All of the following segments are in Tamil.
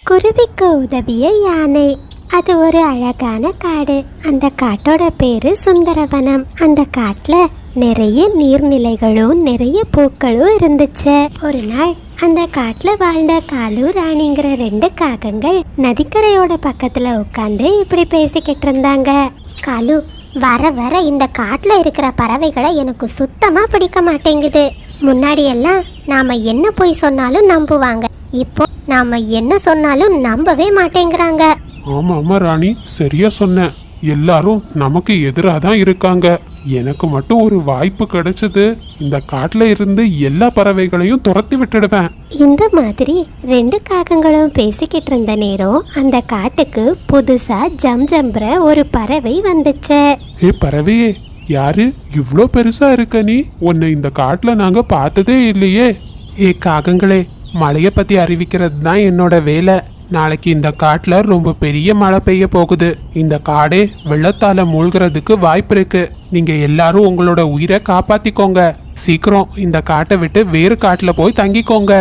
குருவிக்கு உதவிய யானை. அது ஒரு அழகான காடு. அந்த காட்டோட பேரு சுந்தரவனம். அந்த காட்டுல நிறைய நீர்நிலைகளும் நிறைய பூக்களும் இருந்துச்சு. ஒரு நாள் அந்த காட்டுல வாழ்ந்த காலு ராணிங்கிற 2 காகங்கள் நதிக்கரையோட பக்கத்துல உட்காந்து இப்படி பேசிக்கிட்டு இருந்தாங்க. காலு, வர வர இந்த காட்டுல இருக்கிற பறவைகளை எனக்கு சுத்தமா பிடிக்க மாட்டேங்குது. முன்னாடி எல்லாம் நாம என்ன போய் சொன்னாலும் நம்புவாங்க, இப்போ நாம என்ன சொன்னாலும் நம்பவே மாட்டேங்கிறாங்க. ஆமா ஆமா ராணி, சரியா சொன்ன. எல்லாரும் நமக்கு எதிராக தான் இருக்காங்க. எனக்கு மட்டும் ஒரு வாய்ப்பு கிடைச்சது, இந்த காட்டுல இருந்து எல்லா பறவைகளையும் துரத்தி விட்டுடுவேன். இந்த மாதிரி 2 காகங்களும் பேசிக்கிட்டு இருந்த நேரம் அந்த காட்டுக்கு புதுசா ஜம்ஜம்ன்ற ஒரு பறவை வந்துச்சு. ஏ பறவையே, யாரு இவ்ளோ பெருசா இருக்க நீ? உன்னை இந்த காட்டுல நாங்க பார்த்ததே இல்லையே. ஏ காகங்களே, மழைய பத்தி அறிவிக்கிறது தான் என்னோட வேலை. நாளைக்கு இந்த காட்டுல ரொம்ப பெரிய மழை பெய்ய போகுது. இந்த காடே வெள்ளத்தால மூழ்கிறதுக்கு வாய்ப்பு இருக்கு. நீங்க எல்லாரும் உங்களோட உயிரை காப்பாத்திக்கோங்க. சீக்கிரம் இந்த காட்டை விட்டு வேறு காட்டுல போய் தங்கிக்கோங்க.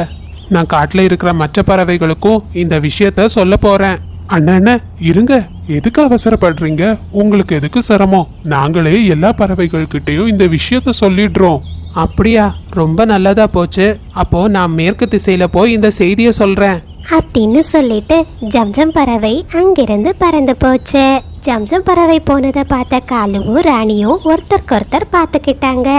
நான் காட்டுல இருக்கிற மற்ற பறவைகளுக்கும் இந்த விஷயத்த சொல்ல போறேன். அண்ணா இருங்க, எதுக்கு அவசரப்படுறீங்க? உங்களுக்கு எதுக்கு சிரமம்? நாங்களே எல்லா பறவைகள் கிட்டையும் இந்த விஷயத்த சொல்லிடுறோம். அப்படியா? ரொம்ப நல்லதா போச்சு. அப்போ நான் மேற்கு திசையில போய் இந்த செய்தியை சொல்றேன் அப்படின்னு சொல்லிட்டு ஜம்ஜம் பறவை அங்கிருந்து பறந்து போச்சு. ஜம்ஜம் பறவை போனதை பார்த்த காலுவும் ராணியும் ஒருத்தருக்கு பார்த்துக்கிட்டாங்க.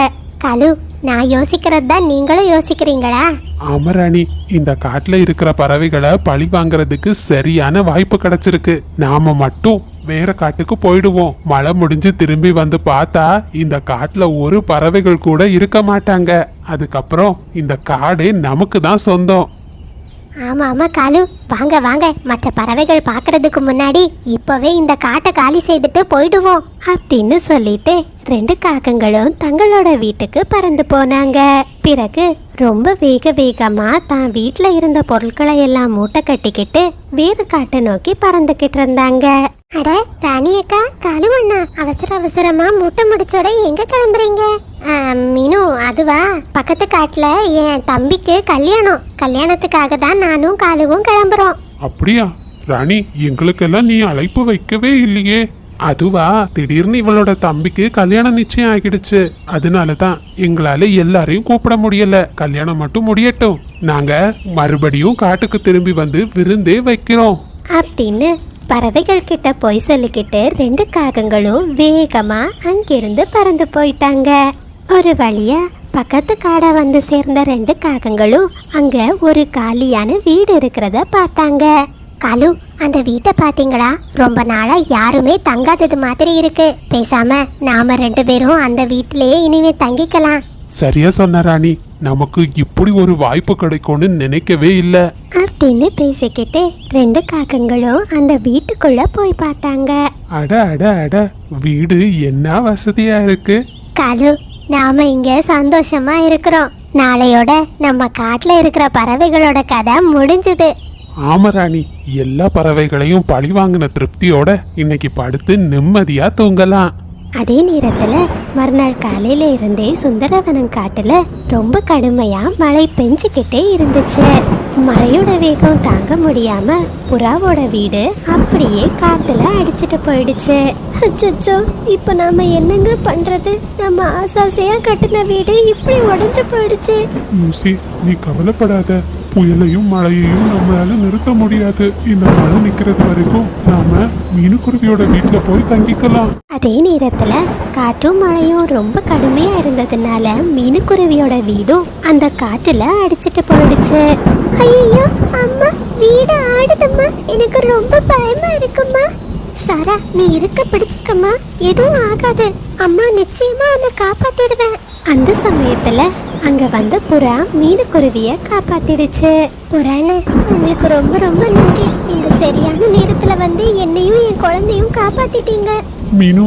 காலு, நான் யோசிக்கிறது தான் நீங்களும் யோசிக்கிறீங்களா? ஆமா ராணி, இந்த காட்டுல இருக்கிற பறவைகளை பழி வாங்குறதுக்கு சரியான வாய்ப்பு கிடைச்சிருக்கு. நாம மட்டும் வேற காட்டுக்கு போயிடுவோம். மழை முடிஞ்சு திரும்பி வந்து பார்த்தா இந்த காட்டுல ஒரு பறவைகள் கூட இருக்க மாட்டாங்க. அதுக்கப்புறம் இந்த காடே நமக்கு தான் சொந்தம். ஆமா ஆமா காலு, வாங்க வாங்க, மற்ற பறவைகள் பார்க்கறதுக்கு முன்னாடி இப்பவே இந்த காட்டை காலி செய்துட்டு போயிடுவோம் அப்படின்னு சொல்லிட்டு 2 காகங்களும் தங்களோட வீட்டுக்கு பறந்து போனாங்க. பிறகு ரொம்ப வேகமா தான் வீட்டுல இருந்த பொருட்களை எல்லாம் மூட்டை கட்டிக்கிட்டு வேறு காட்டை நோக்கி பறந்துகிட்டு இருந்தாங்க. அட ராணி அக்கா, காலு அண்ணா, அவசரமா மூட்டை முடிச்சோட எங்க கிளம்புறீங்க? மீனு, அதுவா, பக்கத்து காட்டுல என் தம்பிக்கு கல்யாணத்துக்காக தான் நானும் காலுவும் கிளம்புறோம். அப்படியா ராணி, எங்களுக்கெல்லாம் நீ அழைப்பு வைக்கவே இல்லையே. அதுவா, திடீர்னு இவளோட தம்பிக்கு கல்யாணம் நிச்சயம் ஆகிடுச்சு. அதனாலதான் எங்களால எல்லாரையும் கூப்பிட முடியல. கல்யாணம் மட்டும் முடியட்டும், நாங்க மறுபடியும் காட்டுக்கு திரும்பி வந்து விருந்தே வைக்கிறோம் அப்படின்னு பறவைகள் கிட்ட போய் சொல்லிக்கிட்டு 2 காகங்களும் வேகமா அங்கிருந்து பறந்து போயிட்டாங்க. ஒரு வழியா பக்கத்து காடை வந்து சேர்ந்த 2 காகங்களும் அங்க ஒரு காலியான வீடு இருக்கிறத பார்த்தாங்க. காலு, அந்த வீட்டை பாத்தீங்களா? ரொம்ப நாளா யாருமே தங்காதது மாதிரி இருக்கு. பேசாம நாம 2 பேரும் அந்த வீட்டிலேயே இனிமே தங்கிக்கலாம். சரியா சொன்ன ராணி, நமக்கு இப்படி ஒரு வாய்ப்பு கிடைக்கும்னு நினைக்கவே இல்ல அப்படின்னு பேசிக்கிட்டு 2 காகங்களும் அந்த வீட்டுக்குள்ள போய் பார்த்தாங்க. அட அட அட, வீடு என்ன வசதியா இருக்கு. காலு, நாம இங்க சந்தோஷமா இருக்கிறோம். நாளையோட நம்ம காட்டுல இருக்கிற பறவைகளோட கதை முடிஞ்சது. ஆமா ராணி, எல்லா பறவைகளையும் பழி வாங்கின திருப்தியோட இன்னைக்கு படுத்து நிம்மதியா தூங்கலாம். அதே நேரத்துல மறுநாள் காலையில இருந்தே சுந்தரவனம் காட்டுல ரொம்ப கடுமையா மழை பெஞ்சுக்கிட்டே இருந்துச்சு. மழையோட வேகம் தாங்க முடியாம புறாவோட வீடு அப்படியே காத்துல அடிச்சிட்டு போயிடுச்சு. அச்சோ, இப்ப நாம என்னங்க பண்றது? நம்ம ஆசாசையா கட்டின வீடு இப்படி உடைஞ்சு போயிடுச்சு. லூசி, நீ கவலைப்படாத. புயலையும் மழையையும் நம்மளால நிறுத்த முடியாது. இந்த மழை நிக்கிறது வரைக்கும் நாம மீனுக்குருவியோட வீட்டுல போய் தங்கிக்கலாம். அதே நேரத்துல காற்றும் மழையும் ரொம்ப கடுமையா இருந்ததுனால மீனுக்குருவியோட வீடும் அந்த காற்றுல அடிச்சிட்டு போயிடுச்சு. ஐயோ அம்மா, வீடு ஆடுதம்மா, எனக்கு ரொம்ப பயமா இருக்குமா. சாரா, நீ இருக்க பிடிச்சுக்கம்மா, எதுவும் ஆகாது. அம்மா நிச்சயமா உன்னை காப்பாத்திடுவேன். அந்த சமயத்துல அங்க வந்த புறா மீனுக்குருவிய காப்பாத்திடுச்சு. புறான்னு உங்களுக்கு ரொம்ப ரொம்ப நன்றி. நீங்க சரியான நேரத்துல வந்து என்னையும் என் குழந்தையும் காப்பாத்திட்டீங்க. மீனு,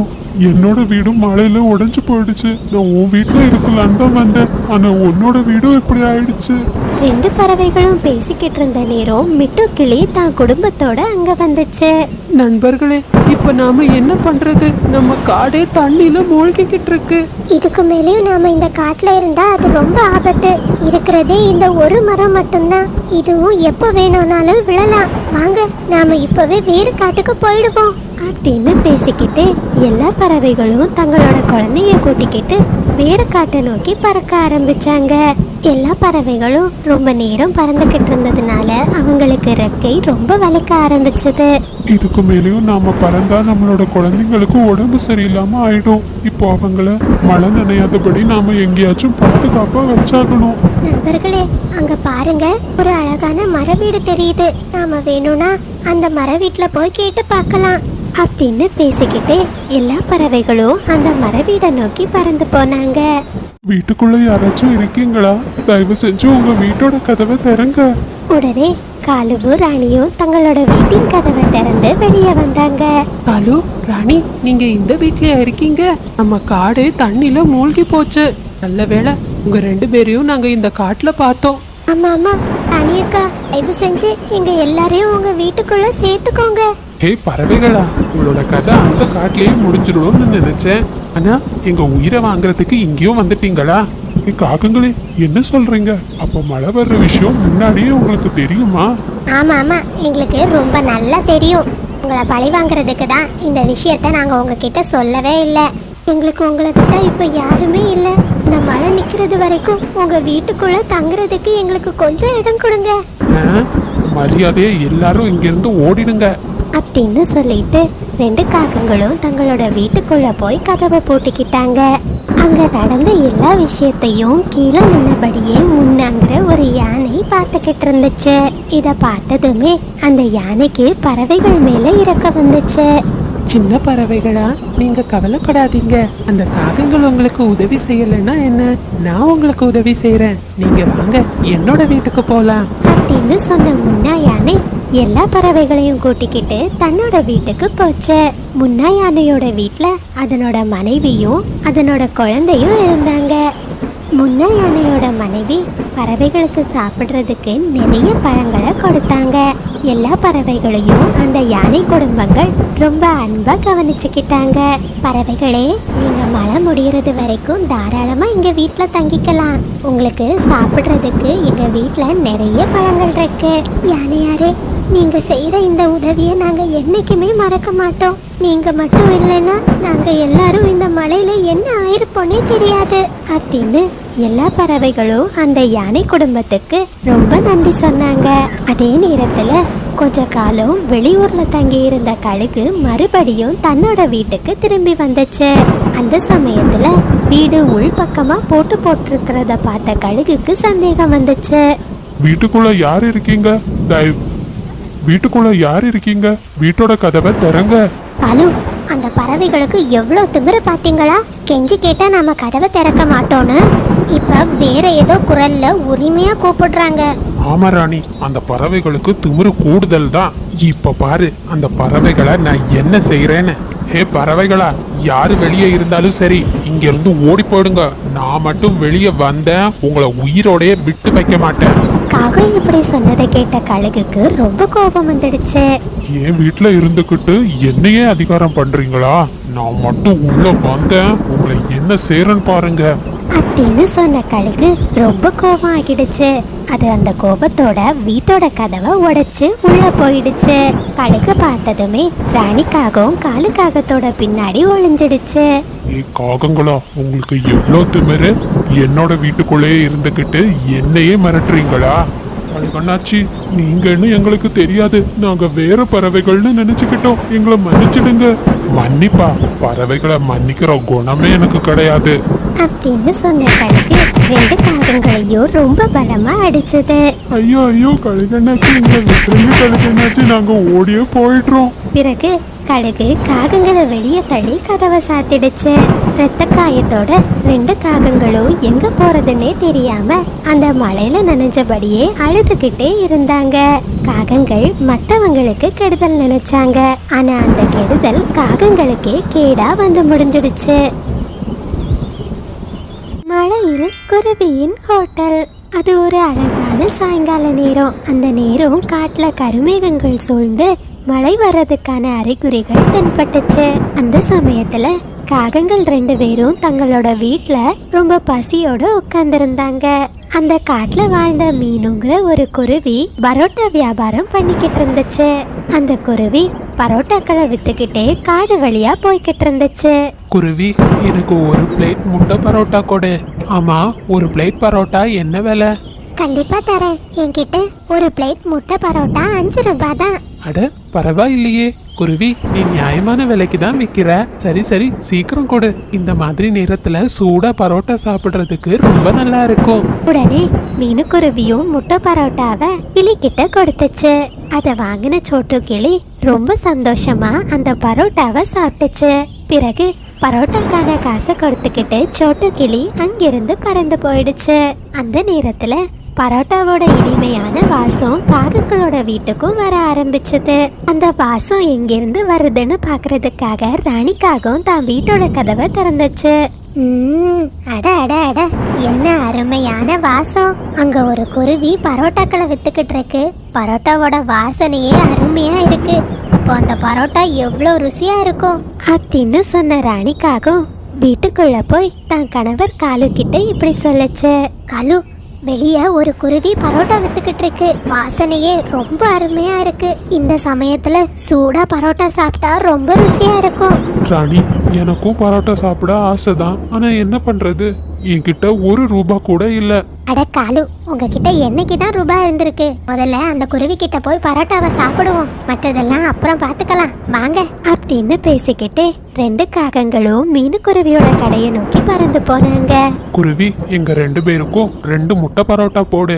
என்னோட வீடும் மழையில உடைஞ்சு போயிடுச்சு. நான் உன் வீட்டுல இருக்கலான்னு தான் வந்தேன். ஆனா உன்னோட வீடும் இப்படி ஆயிடுச்சு. 2 பறவைகளும் பேசிக்கிட்டு இருந்த நேரம் மிட்டு கிளி தான் குடும்பத்தோட அங்க வந்துச்சு. நண்பர்களே, இப்ப நாம என்ன பண்றது? நம்ம காடே தண்ணியில மூழ்கிக்கிட்டு இருக்கு. இதுக்கு மேலேயும் நாம இந்த காட்டுல இருந்தா அது ரொம்ப ஆபத்து. இருக்கிறதே இந்த ஒரு மரம் மட்டும்தான். இதுவும் எப்ப வேணும்னாலும் விழலாம். வாங்க நாம இப்பவே வேறு காட்டுக்கு போயிடுவோம் அப்படின்னு பேசிக்கிட்டு எல்லா பறவைகளும் தங்களோட குழந்தைய கூட்டிக்கிட்டு வேறு காட்டை நோக்கி பறக்க ஆரம்பிச்சாங்க. எல்லா பறவைகளும் ரொம்ப நேரம் பறந்துகிட்டு இருந்ததுனால அவங்களுக்கு ரெக்கை ரொம்ப வலிக்க ஆரம்பிச்சது. இதுக்கு மேலேயும் நாம பறந்தா நம்மளோட குழந்தைங்களுக்கு உடம்பு சரியில்லாம ஆயிடும். இப்போ அவங்கள மழை நனையாதபடி நாம எங்கேயாச்சும் பாதுகாப்பா வச்சாகணும். நண்பர்களே, அங்க பாருங்க, ஒரு அழகான மர வீடு தெரியுது. நாம வேணும்னா அந்த மர வீட்டுல போய் கேட்டு பார்க்கலாம் அப்படின்னு பேசிக்கிட்டே எல்லா பறவைகளும் அந்த மர வீடை நோக்கி பறந்து போனாங்க. வீட்டுக்குள்ள யாராச்சும் இருக்கீங்களா? தயவு செஞ்சு உங்க வீட்டோட கதவை திறங்க. உடனே காலுவும் ராணியும் தங்களோட வீட்டின் கதவை திறந்து வெளியே வந்தாங்க. காலு, ராணி, நீங்க இந்த வீட்லயா இருக்கீங்க? நம்ம காடே தண்ணியில மூழ்கி போச்சு. நல்ல வேளை உங்க 2 பேரையும் நாங்க இந்த காட்டுல பார்த்தோம். ஆமா ஆமா, ராணியக்கா, தயவு செஞ்சு எங்க எல்லாரையும் உங்க வீட்டுக்குள்ள சேர்த்துக்கோங்க. ஹே பறவைகளா, உங்களோட கதை அந்த காட்டிலேயே முடிஞ்சிடணும்னு நினைச்சேன். ஆனா எங்க உயிரை வாங்குறதுக்கு இங்கேயும் வந்துட்டீங்களா? காகங்களே, என்ன சொல்றீங்க? அப்போ மழை வர்ற விஷயம் முன்னாடியே உங்களுக்கு தெரியுமா? ஆமா ஆமா, எங்களுக்கு ரொம்ப நல்லா தெரியும். உங்களை பழி வாங்குறதுக்கு தான் இந்த விஷயத்த நாங்க உங்ககிட்ட சொல்லவே இல்லை. எங்களுக்கு உங்களை விட்டா இப்ப யாருமே இல்லை. இந்த மழை நிக்கிறது வரைக்கும் உங்க வீட்டுக்குள்ள தங்குறதுக்கு எங்களுக்கு கொஞ்சம் இடம் கொடுங்க மரியாதையை எல்லாரும் இங்கிருந்து ஓடிடுங்க அப்படின்னு சொல்லிட்டு 2 காகங்களும் தங்களோட வீட்டுக்குள்ள போய் கதவை பூட்டிக்கிட்டாங்க. அங்க நடந்த எல்லா விஷயத்தையும் கீழே நின்னபடியே முன்னாங்கிற ஒரு யானை பார்த்துக்கிட்டு இருந்துச்சு. இத பார்த்ததுமே அந்த யானைக்கு பறவைகள் மேல இறக்க வந்துச்சு. சின்ன பறவைகளா, நீங்க கவலைப்படாதீங்க. அந்த காகங்கள் உங்களுக்கு உதவி செய்யலைன்னா என்ன, நான் உங்களுக்கு உதவி செய்யறேன். நீங்க வாங்க, என்னோட வீட்டுக்கு போலாம் அப்படின்னு சொன்ன முன்னா யானை எல்லா பறவைகளையும் கூட்டிக்கிட்டு தன்னோட வீட்டுக்கு போச்சு. முன்னா யானையோட வீட்டுல அதனோட மனைவியும் அதனோட குழந்தையும் இருந்தாங்க. முன்னா யானையோட மனைவி பறவைகளுக்கு சாப்பிடுறதுக்கு நிறைய பழங்களை கொடுத்தாங்க. எல்லா பறவைகளையும் அந்த யானை குடும்பங்கள் ரொம்ப அன்பா கவனிச்சுக்கிட்டாங்க. பறவைகளே, நீங்க மழை முடியறது வரைக்கும் தாராளமா எங்க வீட்டுல தங்கிக்கலாம். உங்களுக்கு சாப்பிடுறதுக்கு எங்க வீட்டுல நிறைய பழங்கள் இருக்கு. யானையாரே, நீங்க செய்யற இந்த உதவியை நாங்க என்னைக்குமே மறக்க மாட்டோம். நீங்க மட்டும் இல்லைன்னா நாங்க எல்லாரும் இந்த மலையில என்ன ஆயிருப்போனே தெரியாது அப்படின்னு எல்லா பறவைகளும் அந்த யானை குடும்பத்துக்கு ரொம்ப நன்றி சொன்னாங்க. அதே நேரத்துல கொஞ்ச காலம் வெளியூர்ல தங்கி இருந்த கழுகு மறுபடியும் தன்னோட வீட்டுக்கு திரும்பி வந்துச்சு. அந்த சமயத்துல வீடு உள் பக்கமா போட்டிருக்கிறத பார்த்த கழுகுக்கு சந்தேகம் வந்துச்சு. வீட்டுக்குள்ள யார் இருக்கீங்க? வீட்டுக்குள்ள யார் இருக்கீங்க? வீட்டோட கதவை திறங்க. பாலு, அந்த பறவைகளுக்கு எவ்வளவு திமிரு பாத்தீங்களா? கெஞ்சி கேட்டா நம்ம கதவை திறக்க மாட்டோம்னு இப்ப வேற ஏதோ குரல்ல உரிமையா கூப்பிடுறாங்க. ஆமா ராணி, அந்த பறவைகளுக்கு திமிரு கூடுதல் தான். இப்ப பாரு அந்த பறவைகளை நான் என்ன செய்யறேன்னு. ஹே பறவைகளா, யாரு வெளியே இருந்தாலும் சரி இங்க இருந்து ஓடி போயிடுங்க. நான் மட்டும் வெளியே வந்தேன், உங்களை உயிரோடய விட்டு வைக்க மாட்டேன். காகம் இப்படி சொன்னதை கேட்ட கழுகுக்கு ரொம்ப கோபம் வந்துடுச்சு. என் வீட்டுல இருந்துகிட்டு என்னையே அதிகாரம் பண்றீங்களா? நான் மட்டும் உள்ள வந்தேன், உங்களை என்ன செய்யறேன்னு பாருங்க அப்படின்னு சொன்ன கழுகு ரொம்ப கோபம் ஆகிடுச்சு. அது அந்த கோபத்தோட வீட்டோட கதவை உடைச்சு உள்ள போயிடுச்சு. கழுகு பார்த்ததுமே ராணிக்காகவும் காலுக்காகத்தோட பின்னாடி ஒளிஞ்சிடுச்சு. காகங்களா, உங்களுக்கு எவ்வளவு திமிரு? என்னோட வீட்டுக்குள்ளேயே இருந்துகிட்டு என்னையே மிரட்டுறீங்களா? கண்ணாச்சி, நீங்கன்னு எங்களுக்கு தெரியாது. நாங்க வேற பறவைகள்னு நினைச்சுக்கிட்டோம். எங்களை மன்னிச்சிடுங்க. மன்னிப்பா? பறவைகளை மன்னிக்கிற குணமே எனக்கு கிடையாது அப்படின்னு சொன்ன கழுகு 2 காகங்களையும் ரொம்ப பலமா அடிச்சது. ஐயோ ஐயோ, கழுகண்ணாச்சி, எங்களை விட்டுருங்க கழுகண்ணாச்சி, நாங்க ஓடியே போயிடுறோம். பிறகு கழுகு காகங்களை வெளியே தள்ளி கதவை சாத்திடுச்சு. ரத்த காயத்தோட 2 காகங்களும் எங்க போறதுன்னே தெரியாம அந்த மலையில நனைஞ்சபடியே அழுதுகிட்டே இருந்தாங்க. காகங்கள் மத்தவங்களுக்கு கெடுதல் நினைச்சாங்க. ஆனா அந்த கெடுதல் காகங்களுக்கே கேடா வந்து முடிஞ்சிடுச்சு. மலையில் குருவியின் ஹோட்டல். அது ஒரு அழகான சாயங்கால நேரம். அந்த நேரம் காட்டுல கருமேகங்கள் சூழ்ந்து மழை வர்றதுக்கான அறிகுறிகள் தென்பட்டுச்சு. அந்த சமயத்துல காகங்கள் 2 பேரும் தங்களோட வீட்ல ரொம்ப பசியோட உட்கார்ந்திருந்தாங்க. அந்த காட்டுல வாழ்ந்த மீனுங்கிற ஒரு குருவி பரோட்டா வியாபாரம் பண்ணிக்கிட்டு இருந்துச்சு. அந்த குருவி பரோட்டாக்களை வித்துக்கிட்டே காடு வழியா போய்கிட்டு இருந்துச்சு. குருவி, எனக்கு ஒரு பிளேட் முட்டை பரோட்டா கொடு. ஆமா, ஒரு பிளேட் பரோட்டா என்ன விலை? கண்டிப்பா தரேன். என்கிட்ட ஒரு பிளேட் முட்டை பரோட்டா 5 ரூபாய் தான். அட பரவாயில்லையே குருவி, நீ நியாயமான விலைக்கு தான் விற்கிற. சரி சரி, சீக்கிரம் கொடு. இந்த மாதிரி நேரத்துல சூடா பரோட்டா சாப்பிடுறதுக்கு ரொம்ப நல்லா இருக்கும். உடனே மீனுக்குருவியும் முட்டை பரோட்டாவை கிளிக்கிட்ட கொடுத்துச்சு. அதை வாங்கின சோட்டு கிளி ரொம்ப சந்தோஷமா அந்த பரோட்டாவை சாப்பிட்டுச்சு. பிறகு பரோட்டாக்கான காசை கொடுத்துக்கிட்டு சோட்டு கிளி அங்கிருந்து பறந்து போயிடுச்சு. அந்த நேரத்துல பரோட்டாவோட இனிமையான வாசம் காகங்களோட வீட்டுக்கும் வர ஆரம்பிச்சது. அந்த வாசம் எங்கிருந்து வருதுன்னு பாக்குறதுக்காக ராணிக்காகவும் தான் வீட்டோட கதவை திறந்துச்சு. அட அட அட, என்ன அருமையான வாசம்! அங்க ஒரு குருவி பரோட்டாக்களை வித்துக்கிட்டு இருக்கு. பரோட்டாவோட வாசனையே அருமையா இருக்கு. அப்போ அந்த பரோட்டா எவ்வளவு ருசியா இருக்கும் அப்படின்னு சொன்ன ராணிக்காகவும் வீட்டுக்குள்ள போய் தான் கணவர் காலு கிட்ட இப்படி சொல்லுச்சு. காலு, வெளியே ஒரு குருவி பரோட்டா வித்துக்கிட்டு இருக்கு. வாசனையே ரொம்ப அருமையா இருக்கு. இந்த சமயத்துல சூடா பரோட்டா சாப்பிட்டா ரொம்ப ருசியா இருக்கும். ராணி, எனக்கும் பரோட்டா சாப்பிட ஆசைதான். ஆனா என்ன பண்றது, என்கிட்ட ஒரு ரூபா கூட இல்ல. அட காலு, உங்ககிட்ட என்னைக்கு தான் ரூபாய் இருந்திருக்கு? முதல்ல அந்த குருவி கிட்ட போய் பரோட்டாவை சாப்பிடுவோம், மற்றதெல்லாம் அப்புறம் பாத்துக்கலாம் வாங்க அப்படின்னு பேசிக்கிட்டு 2 காகங்களும் மீனுக்குருவியோட கடையை நோக்கி பறந்து போனாங்க. குருவி, எங்க 2 பேருக்கும் 2 முட்டை பரோட்டா போடு.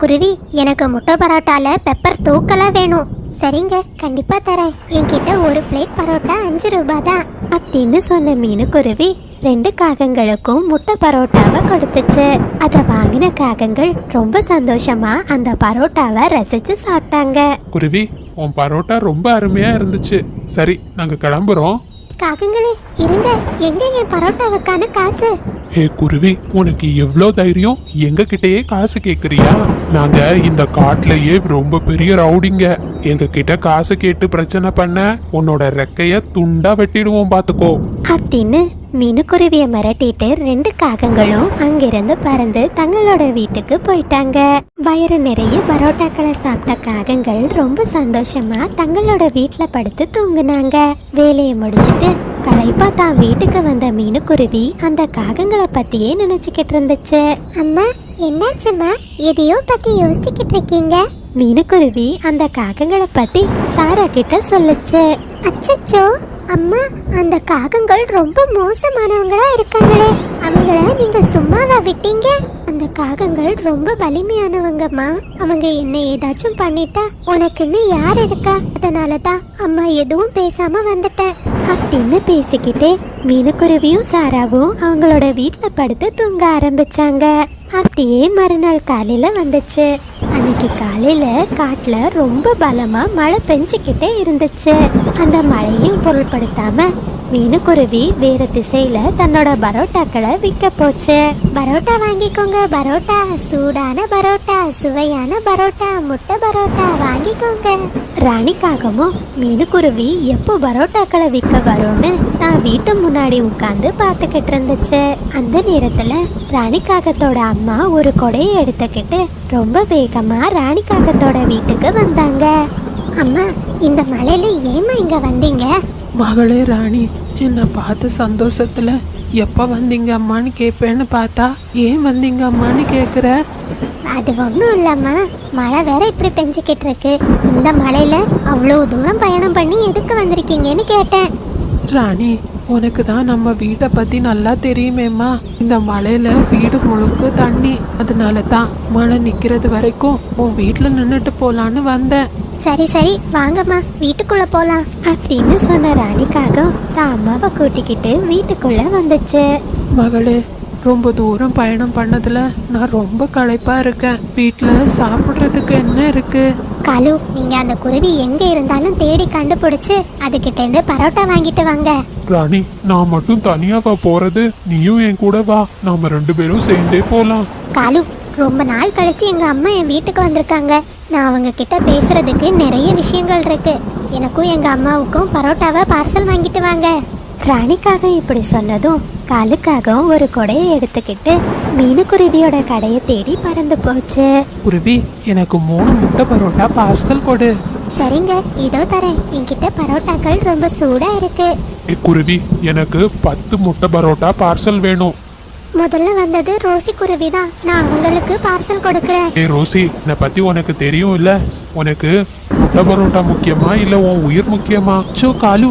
குருவி, எனக்கு முட்டை பரோட்டால பெப்பர் தூக்கலா வேணும். சரிங்க, கண்டிப்பா தரேன். என்கிட்ட ஒரு பிளேட் பரோட்டா 5 ரூபாய் தான் அப்படின்னு சொன்ன மீனுக்குருவி 2 காகங்களுக்கும் முட்டை பரோட்டாவை கொடுத்துச்சு. அதை வாங்கின காகங்கள் ரொம்ப சந்தோஷமா அந்த பரோட்டாவை ரசிச்சு சாப்பிட்டாங்க. குருவி, உன் பரோட்டா ரொம்ப அருமையா இருந்துச்சு. சரி, நாங்க கிளம்புறோம். காகங்களே இருங்க, எங்க என் பரோட்டாவுக்கான காசு? ஹே குருவி, உனக்கு எவ்வளோ தைரியம் எங்க கிட்டயே காசு கேக்குறியா? நாங்க இந்த காட்டுலயே ரொம்ப பெரிய ரவுடிங்க. எங்க கிட்ட காசு கேட்டு பிரச்சனை பண்ண உன்னோட ரெக்கைய துண்டா வெட்டிடுவோம் பாத்துக்கோ அப்படின்னு மீனுக்குருவியை மிரட்டிட்டு 2 காகங்களும் அங்கிருந்து பறந்து தங்களோட வீட்டுக்கு போயிட்டாங்க. வயிறு நிறைய பரோட்டாக்களை சாப்பிட்ட காகங்கள் ரொம்ப சந்தோஷமா தங்களோட வீட்டுல படுத்து தூங்குனாங்க. வேலையை முடிச்சிட்டு களைப்பா தான் வீட்டுக்கு வந்த மீனுக்குருவி அந்த காகங்களை பத்தியே நினைச்சுக்கிட்டு இருந்துச்சு. அம்மா, என்னாச்சுமா? எதையோ பத்தி யோசிச்சுக்கிட்டு இருக்கீங்க? மீனுக்குருவி அந்த காகங்களை பத்தி சாரா கிட்ட சொல்லுச்சு. அச்சச்சோ அம்மா, அந்த காகங்கள் ரொம்ப மோசமானவங்களா இருக்காங்களே, அவங்கள நீங்க சும்மாவா விட்டீங்க? அந்த காகங்கள் ரொம்ப வலிமையானவங்கம்மா. அவங்க என்ன ஏதாச்சும் பண்ணிட்டா உனக்குன்னு யார் இருக்கா? அதனாலதான் அம்மா எதுவும் பேசாம வந்துட்டேன் அப்படின்னு பேசிக்கிட்டே மீனுக்குருவியும் சாராவும் அவங்களோட வீட்டுல படுத்து தூங்க ஆரம்பிச்சாங்க. அப்படியே மறுநாள் காலையில வந்துச்சு. அன்னைக்கு காலையில காட்டுல ரொம்ப பலமா மழை பெஞ்சுக்கிட்டே இருந்துச்சு. அந்த மழையும் பொருட்படுத்தாம மீனுக்குருவி வேற திசையில தன்னோட பரோட்டாக்களை விற்க போச்சு. பரோட்டா வாங்கிக்கோங்க, பரோட்டா, சூடான பரோட்டா, சுவையான பரோட்டா, முட்டை பரோட்டா வாங்கிக்கோங்க. ராணிக்காகவும் மீனுக்குருவி எப்போ பரோட்டாக்களை விற்க வரும்னு நான் வீட்டு முன்னாடி உட்காந்து பார்த்துக்கிட்டு இருந்துச்சு. அந்த நேரத்துல ராணிக்காகத்தோட அம்மா ஒரு கொடையை எடுத்துக்கிட்டு ரொம்ப வேகமா ராணிக்காகத்தோட வீட்டுக்கு வந்தாங்க. அம்மா, இந்த மழையில ஏமா இங்க வந்தீங்க? மகளே ராணி, என்னை பார்த்த சந்தோஷத்துல எப்போ வந்தீங்க அம்மான்னு கேட்பேன்னு பார்த்தா ஏன் வந்தீங்க அம்மான்னு கேட்குற? அது ஒன்றும் இல்லைம்மா, மழை வேற இப்படி பெஞ்சுக்கிட்டு இருக்கு. இந்த மழையில அவ்வளோ தூரம் பயணம் பண்ணி எதுக்கு வந்திருக்கீங்கன்னு கேட்டேன். ராணி, உனக்கு தான் நம்ம வீட்டை பற்றி நல்லா தெரியுமேம்மா. இந்த மழையில வீடு முழுக்க தண்ணி. அதனால தான் மழை நிற்கிறது வரைக்கும் உன் வீட்டில் நின்றுட்டு போகலான்னு வந்தேன். சரி சரி வாங்கம்மா, வீட்டுக்குள்ள போலாம் அப்படின்னு சொன்ன ராணிக்காக தான் அம்மாவை கூட்டிக்கிட்டு வீட்டுக்குள்ள வந்துச்சு. மகளே, ரொம்ப தூரம் பயணம் பண்ணதுல நான் ரொம்ப களைப்பா இருக்கேன். வீட்டில் சாப்பிட்றதுக்கு என்ன இருக்கு? காலு, நீங்க அந்த குருவி எங்க இருந்தாலும் தேடி கண்டுபிடிச்சு அதுகிட்ட இருந்து பரோட்டா வாங்கிட்டு வாங்க. ராணி, நான் மட்டும் தனியாவா போறது? நீயும் என் கூட வா, நாம 2 பேரும் சேர்ந்தே போலாம். காலு, ரொம்ப நாள் கழிச்சு எங்க அம்மா என் வீட்டுக்கு வந்திருக்காங்க. நான் அவங்க கிட்ட பேசுறதுக்கு நிறைய விஷயங்கள் இருக்கு. எனக்கும் எங்க அம்மாவுக்கும் பரோட்டாவை பார்சல் வாங்கிட்டு வாங்க. ராணிக்காக இப்படி சொன்னதும் காலுக்காகவும் ஒரு கொடையை எடுத்துக்கிட்டு மீனுக்குருவியோட கடையை தேடி பறந்து போச்சு. குருவி, எனக்கு 3 முட்டை பரோட்டா பார்சல் கொடு. சரிங்க, இதோ தரேன். என்கிட்ட பரோட்டாக்கள் ரொம்ப சூடா இருக்கு. குருவி, எனக்கு 10 முட்டை பரோட்டா பார்சல் வேணும். முதல்ல வந்தது ரோசி குருவி தான். நான் அவங்களுக்கு பார்சல் கொடுக்கறேன். ரோசி, என்னை பத்தி உனக்கு தெரியும் இல்ல? உனக்கு முட்டை பரோட்டா முக்கியமா இல்ல உன் உயிர் முக்கியமா? சோ காலு,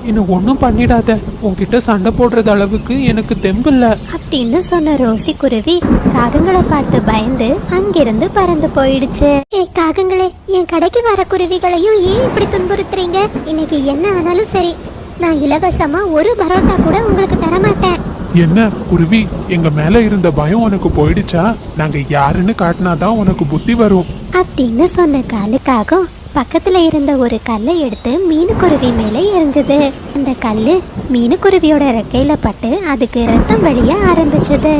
என்ன ஒன்றும் பண்ணிடாத. உன்கிட்ட சண்டை போடுறது அளவுக்கு எனக்கு தெம்பில்ல அப்படின்னு சொன்ன ரோசி குருவி காகங்களை பார்த்து பயந்து அங்கிருந்து பறந்து போயிடுச்சு. காகங்களே, என் கடைக்கு வர குருவிகளையும் ஏன் இப்படி துன்புறுத்துறீங்க? இன்னைக்கு என்ன ஆனாலும் சரி, நான் இலவசமா ஒரு பரோட்டா கூட உங்களுக்கு தரமாட்டேன். என்ன குருவி, எங்க மேல இருந்த பயம் உனக்கு போயிடுச்சா? நாங்க யாருன்னு காட்டினாதான் உனக்கு புத்தி வரும் அப்படின்னு சொன்ன காலுக்காகவும் பக்கத்துல இருந்த ஒரு கல்லை எடுத்து மீனுக்குருவி மேலே எரிஞ்சது. அந்த கல்லு மீனுக்குருவியோட ரெக்கையில பட்டு அதுக்கு ரத்தம் வழிய ஆரம்பிச்சது.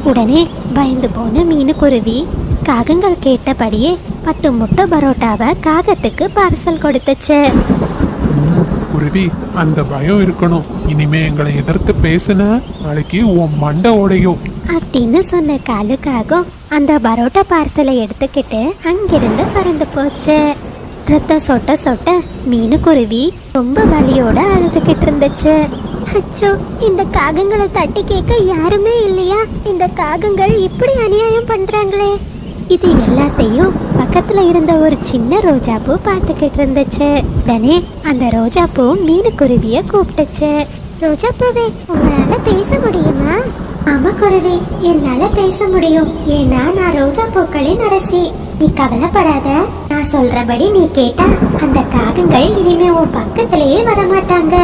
உடனே பயந்து போன மீனுக்குருவி காகங்கள் கேட்டபடியே 10 முட்டை பரோட்டாவை காகத்துக்கு பார்சல் கொடுத்துச்சு. குருவி, அந்த பயம் இருக்கணும். இனிமே எங்களை எதிர்த்து பேசுன நாளைக்கு உன் மண்டை உடையும் அப்படின்னு சொன்ன காலுக்காகவும் அந்த பரோட்டா பார்சலை எடுத்துக்கிட்டு அங்கிருந்து பறந்து போச்சு. ரத்தம் சொட்ட சொட்ட மீனுக்குருவி ரொம்ப வலியோட அழுதுகிட்டு இருந்துச்சு. அச்சோ, இந்த காகங்களை தட்டி கேட்க யாருமே இல்லையா? இந்த காகங்கள் இப்படி அநியாயம் பண்றாங்களே. இது எல்லாத்தையும் பக்கத்துல இருந்த ஒரு சின்ன ரோஜாப்பூ பார்த்துக்கிட்டு இருந்துச்சு. உடனே அந்த ரோஜாப்பூ மீனுக்குருவிய கூப்பிட்டுச்சு. ரோஜாப்பூவே, உங்களால பேச முடியுமா? ஆமா குருவி, என்னால பேச முடியும். ஏன்னா நான் ரோஜா பூக்களின் அரசி. நீ கவலைப்படாத. நான் சொல்றபடி நீ கேட்டா அந்த காகங்கள் இனிமே உன் பக்கத்திலேயே வரமாட்டாங்க.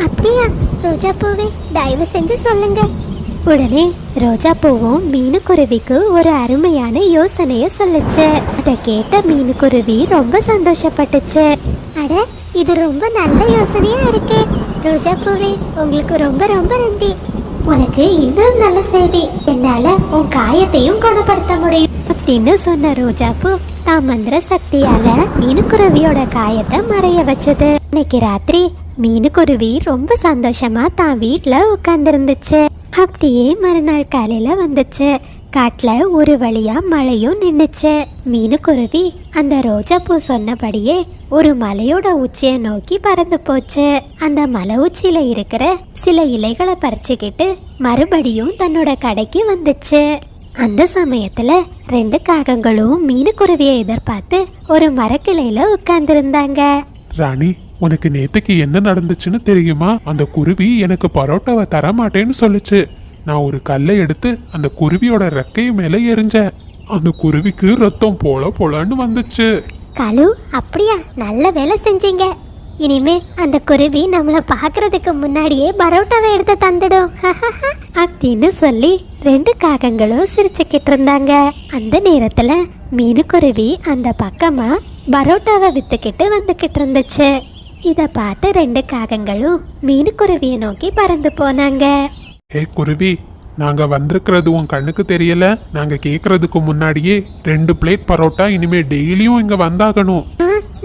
அப்படியா? ரோஜா பூவே, தயவு செஞ்சு சொல்லுங்க. உடனே ரோஜா பூவும் மீனுக்குருவிக்கு ஒரு அருமையான யோசனைய சொல்லுச்சு. அதை கேட்ட மீனுக்குருவி ரொம்ப சந்தோஷப்பட்டுச்சு. அட, இது ரொம்ப நல்ல யோசனையா இருக்கே. ரோஜா பூவே, உங்களுக்கு ரொம்ப ரொம்ப நன்றி. உனக்கு இன்னும் நல்ல செய்தி. என்னால உன் காயத்தையும் குணப்படுத்த முடியும் அப்படின்னு சொன்ன ரோஜாப்பூ தான் மந்திர சக்தியால மீனுக்குருவியோட காயத்தை மறைய வச்சது. இன்னைக்கு ராத்திரி மீனுக்குருவி ரொம்ப சந்தோஷமா தான் வீட்டுல உட்கார்ந்துருந்துச்சு. அப்படியே மறுநாள் காலையில வந்துச்சு. காட்டுல ஒரு வழியா மழையும் நின்னுச்சு. மீனுக்குருவி அந்த ரோஜாப்பூ சொன்னபடியே ஒரு மலையோட உச்சியை நோக்கி பறந்து போச்சு. அந்த மலை உச்சியில இருக்கிற சில இலைகளை பறிச்சுக்கிட்டு மறுபடியும் தன்னோட கடைக்கு வந்துச்சு. அந்த சமயத்துல 2 காகங்களும் மீனுக்குருவியை எதிர்பார்த்து ஒரு மரக்கிளையில உட்கார்ந்துருந்தாங்க. ராணி, உனக்கு நேத்துக்கு என்ன நடந்துச்சுன்னு தெரியுமா? அந்த குருவி எனக்கு பரோட்டாவை தர மாட்டேன்னு சொல்லுச்சு. நான் ஒரு கல்லை எடுத்து அந்த குருவியோட ரெக்கைய மேல எரிஞ்சேன். அந்த குருவிக்கு ரத்தம் போலன்னு வந்துச்சு. கலு, அப்படியா? நல்ல வேலை செஞ்சீங்க. இனிமே அந்த குருவி நம்மள பாக்குறதுக்கு முன்னாடியே பரோட்டாவை எடுத்து தந்துடும் அப்படின்னு சொல்லி 2 காகங்களும் சிரிச்சுக்கிட்டு இருந்தாங்க. அந்த நேரத்துல மீனுக்குருவி அந்த பக்கமா பரோட்டாவை வித்துக்கிட்டு வந்துகிட்டு இருந்துச்சு. இத பார்த்து 2 காகங்களும் மீனுக்குருவியை நோக்கி பறந்து போனாங்க. ஏ குருவி, நாங்க வந்திருக்கிறது உன் கண்ணுக்கு தெரியல? நாங்க கேக்குறதுக்கு முன்னாடியே 2 பிளேட் பரோட்டா இனிமே டெய்லியும் இங்க வந்தாகணும்.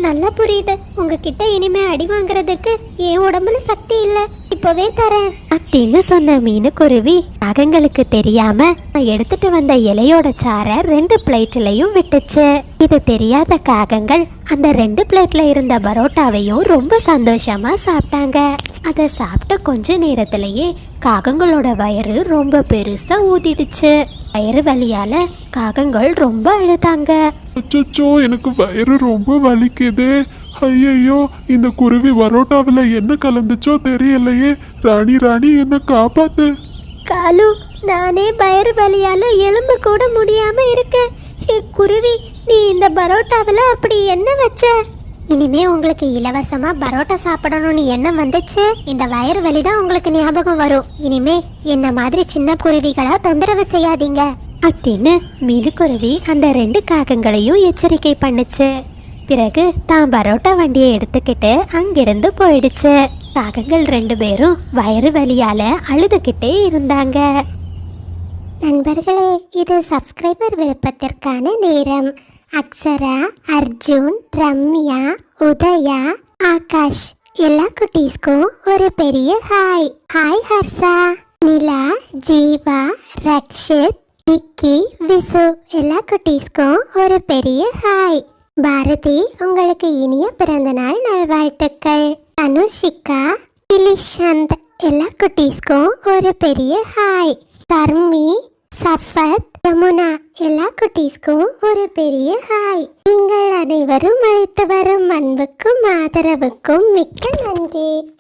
நல்லா புரியுது. உங்ககிட்ட இனிமே அடி வாங்குறதுக்கு என் உடம்புல சக்தி இல்ல. இப்பவே தரேன் அப்படின்னு சொன்ன மீனுக்குருவி காகங்களுக்கு தெரியாம நான் எடுத்துட்டு வந்த இலையோட சாரை 2 பிளேட்லயும் விட்டுச்சு. இது தெரியாத காகங்கள் அந்த 2 பிளேட்ல இருந்த பரோட்டாவையும் ரொம்ப சந்தோஷமா சாப்பிட்டாங்க. அதை சாப்பிட்ட கொஞ்ச நேரத்திலேயே காகங்களோட வயிறு ரொம்ப பெருசா ஊதிடுச்சு. வயிறு வலியால காகங்கள் ரொம்ப அழுதாங்க. அச்சோ, எனக்கு வயிறு ரொம்ப வலிக்குது. ஐயையோ, இந்த குருவி பரோட்டாவில் என்ன கலந்துச்சோ தெரியலையே. ராணி என்ன காப்பாத்து. காலு, நானே வயிறு வலியால எலும்பு கூட முடியாம இருக்கேன். குருவி, நீ இந்த பரோட்டாவில் அப்படி என்ன வச்ச? இனிமே உங்களுக்கு இலவசமா பரோட்டா சாப்பிடணும்னு எண்ணம் வந்துச்சு, இந்த வயிறு வலி தான் உங்களுக்கு ஞாபகம் வரும். இனிமே என்ன மாதிரி சின்ன குருவிகளா தொந்தரவு செய்யாதீங்க அப்படின்னு மீனுக்குருவி அந்த 2 காகங்களையும் எச்சரிக்கை பண்ணுச்சு. பிறகு தான் பரோட்டா வண்டியை எடுத்துக்கிட்டு அங்கிருந்து போயிடுச்சு. காகங்கள் 2 பேரும் வயிறு வலியால அழுதுகிட்டே இருந்தாங்க. நண்பர்களே, இது சப்ஸ்கிரைபர் விருப்பத்திற்கான நேரம். அக்ஷரா, அர்ஜுன், ரம்யா, உதயா, ஆகாஷ் எல்லா குட்டீஸ்க்கும் ஒரு பெரிய ஹாய். ஹாய் ஹர்ஷா, நிலா, ஜீவா, ரக்ஷித், விக்கி, விசு எல்லா குட்டீஸ்க்கும் ஒரு பெரிய ஹாய். பாரதி, உங்களுக்கு இனிய பிறந்தநாள் நல்வாழ்த்துக்கள். அனுஷிகா, இலிஷந்த் எல்லா குட்டீஸ்க்கும் ஒரு பெரிய ஹாய். தர்மி, சஃபத், யமுனா எல்லா குட்டீஸ்க்கும் ஒரு பெரிய ஹாய். நீங்கள் அனைவரும் அளித்து வரும் அன்புக்கும் ஆதரவுக்கும் மிக்க நன்றி.